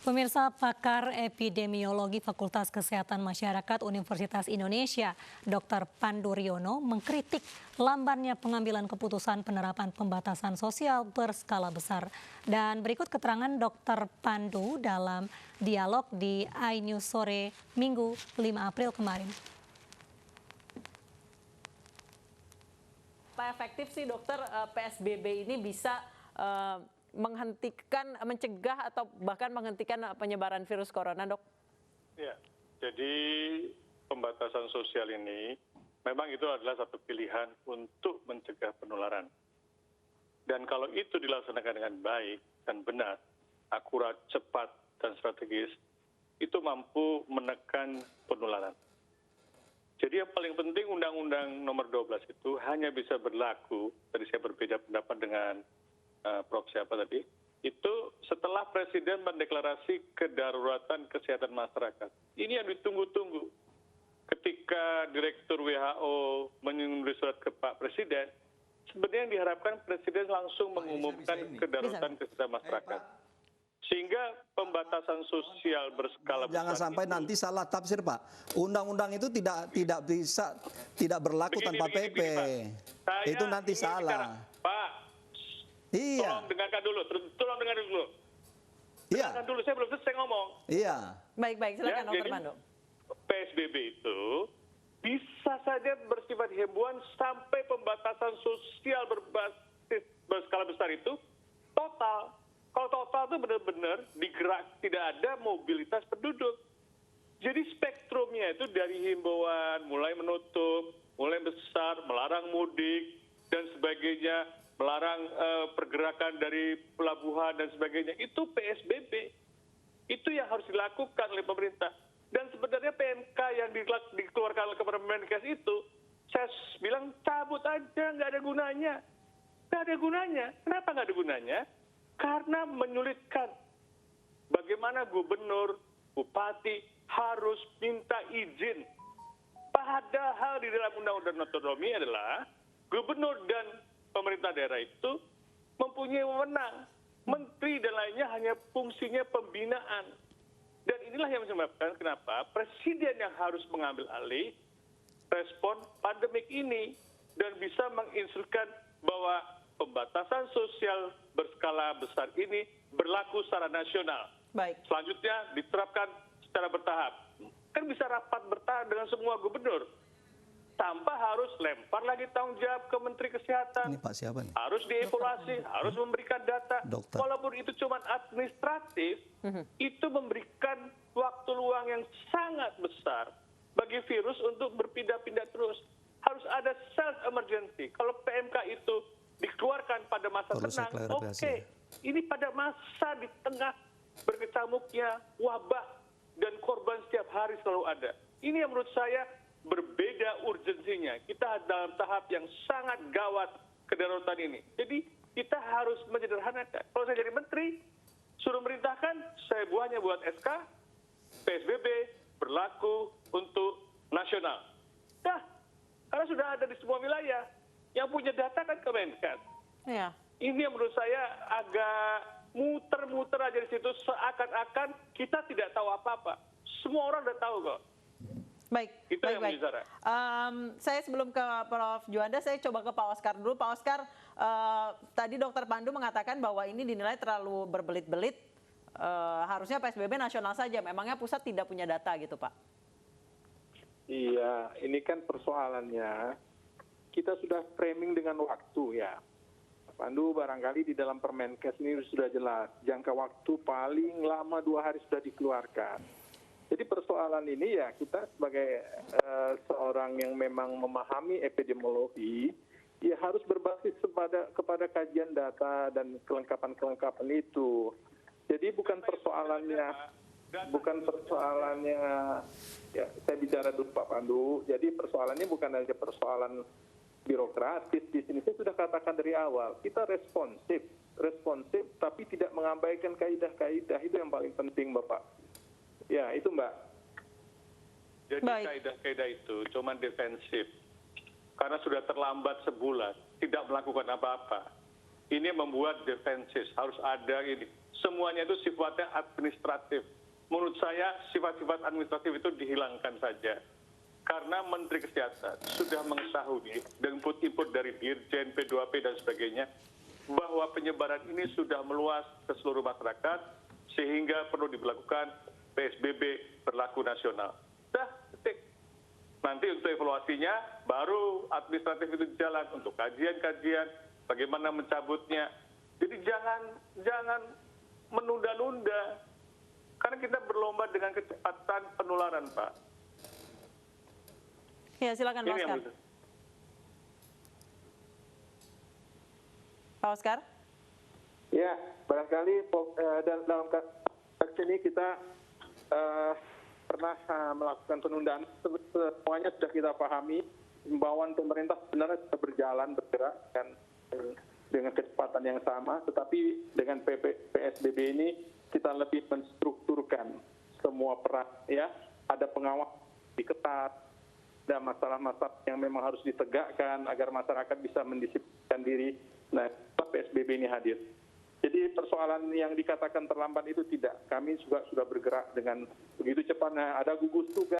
Pemirsa, pakar epidemiologi Fakultas Kesehatan Masyarakat Universitas Indonesia, Dr. Pandu Riono, mengkritik lambannya pengambilan keputusan penerapan pembatasan sosial berskala besar. Dan berikut keterangan Dr. Pandu dalam dialog di iNews Sore Minggu 5 April kemarin. Apa efektif sih dokter PSBB ini bisa mencegah atau bahkan menghentikan penyebaran virus corona, dok? Ya, jadi pembatasan sosial ini memang itu adalah satu pilihan untuk mencegah penularan. Dan kalau itu dilaksanakan dengan baik dan benar, akurat, cepat, dan strategis, itu mampu menekan penularan. Jadi yang paling penting Undang-Undang Nomor 12 itu hanya bisa berlaku, tadi saya berbeda pendapat dengan Prof. siapa tadi, itu setelah Presiden mendeklarasi kedaruratan kesehatan masyarakat. Ini yang ditunggu-tunggu. Ketika Direktur WHO menulis surat ke Pak Presiden, sebenarnya yang diharapkan Presiden langsung mengumumkan kedaruratan kesehatan masyarakat. Sehingga pembatasan sosial berskala besar. Jangan sampai nanti salah tafsir, Pak. Undang-undang itu tidak berlaku tanpa PP. Itu nanti salah. Pak, iya. Tolong dengarkan dulu. Iya. Dengarkan dulu, saya belum selesai ngomong. Iya. Baik, silakan Ya, Dr. Pandu. PSBB itu bisa saja bersifat himbauan sampai pembatasan sosial berbasis berskala besar itu total. Kalau total itu benar-benar digerak, tidak ada mobilitas penduduk. Jadi spektrumnya itu dari himbauan, mulai menutup, mulai besar, melarang mudik, dan sebagainya, melarang pergerakan dari pelabuhan dan sebagainya. Itu PSBB. Itu yang harus dilakukan oleh pemerintah. Dan sebenarnya PMK yang dikeluarkan oleh Kemenkes itu, saya bilang cabut aja, nggak ada gunanya. Nggak ada gunanya. Kenapa nggak ada gunanya? Karena menyulitkan bagaimana gubernur, bupati harus minta izin. Padahal di dalam Undang-Undang Otonomi adalah gubernur dan pemerintah daerah itu mempunyai wewenang. Menteri dan lainnya hanya fungsinya pembinaan. Dan inilah yang menyebabkan kenapa Presiden yang harus mengambil alih respon pandemik ini dan bisa menginstruksikan bahwa pembatasan sosial berskala besar ini berlaku secara nasional. Baik. Selanjutnya diterapkan secara bertahap. Kan bisa rapat bertahap dengan semua gubernur. Tanpa harus lempar lagi tanggung jawab ke Menteri Kesehatan. Ini Pak siapa nih? Harus dievaluasi, harus memberikan data. Dokter. Walaupun itu cuma administratif, itu memberikan waktu luang yang sangat besar bagi virus untuk berpindah-pindah terus. Harus ada self emergency. Kalau PMK itu dikeluarkan pada masa tenang, oke. Ini pada masa di tengah berkecamuknya wabah dan korban setiap hari selalu ada. Ini yang menurut saya berbeda urgensinya. Kita dalam tahap yang sangat gawat kedaruratan ini. Jadi kita harus menyederhanakan. Kalau saya jadi menteri, suruh merintahkan, saya buahnya buat SK, PSBB berlaku untuk nasional. Nah, karena sudah ada di semua wilayah. Yang punya data kan Kemenkes. Ya. Ini yang menurut saya agak muter-muter aja di situ, seakan-akan kita tidak tahu apa-apa. Semua orang udah tahu kok. Baik. Saya sebelum ke Prof. Juanda, saya coba ke Pak Oscar dulu. Pak Oscar, tadi Dr. Pandu mengatakan bahwa ini dinilai terlalu berbelit-belit. Harusnya PSBB nasional saja. Memangnya pusat tidak punya data gitu, Pak? Iya, ini kan persoalannya. Kita sudah framing dengan waktu ya. Pandu barangkali di dalam Permenkes ini sudah jelas. Jangka waktu paling lama 2 hari sudah dikeluarkan. Jadi persoalan ini ya kita sebagai seorang yang memang memahami epidemiologi, ya harus berbasis kepada kajian data dan kelengkapan-kelengkapan itu. Jadi bukan persoalannya, ya saya bicara dulu Pak Pandu, jadi persoalannya bukan hanya persoalan birokratis di sini. Saya sudah katakan dari awal, kita responsif tapi tidak mengabaikan kaidah-kaidah, itu yang paling penting Bapak. Ya, itu Mbak. Jadi kaidah-kaidah itu cuma defensif. Karena sudah terlambat sebulan, tidak melakukan apa-apa. Ini membuat defensif, harus ada ini. semuanya itu sifatnya administratif. Menurut saya sifat-sifat administratif itu dihilangkan saja. Karena Menteri Kesehatan sudah mengetahui dan input dari Dirjen, P2P dan sebagainya, bahwa penyebaran ini sudah meluas ke seluruh masyarakat, sehingga perlu diberlakukan PSBB berlaku nasional. Dah, titik. Nanti untuk evaluasinya, baru administratif itu jalan untuk kajian-kajian, bagaimana mencabutnya. Jadi jangan menunda-nunda. Karena kita berlomba dengan kecepatan penularan, Pak. Ya, silakan Pak Oscar. Pak Oscar? Ya, barangkali dalam konteks ini kita pernah melakukan penundaan. Semuanya sudah kita pahami. Himbauan pemerintah sebenarnya sudah bergerak dan dengan kecepatan yang sama, tetapi dengan PSBB ini kita lebih menstrukturkan semua peran, ya. Ada pengawas diketat, ada masalah-masalah yang memang harus ditegakkan agar masyarakat bisa mendisiplinkan diri. Nah, PSBB ini hadir. Jadi persoalan yang dikatakan terlambat itu tidak. Kami juga sudah bergerak dengan begitu cepatnya. Ada gugus tugas.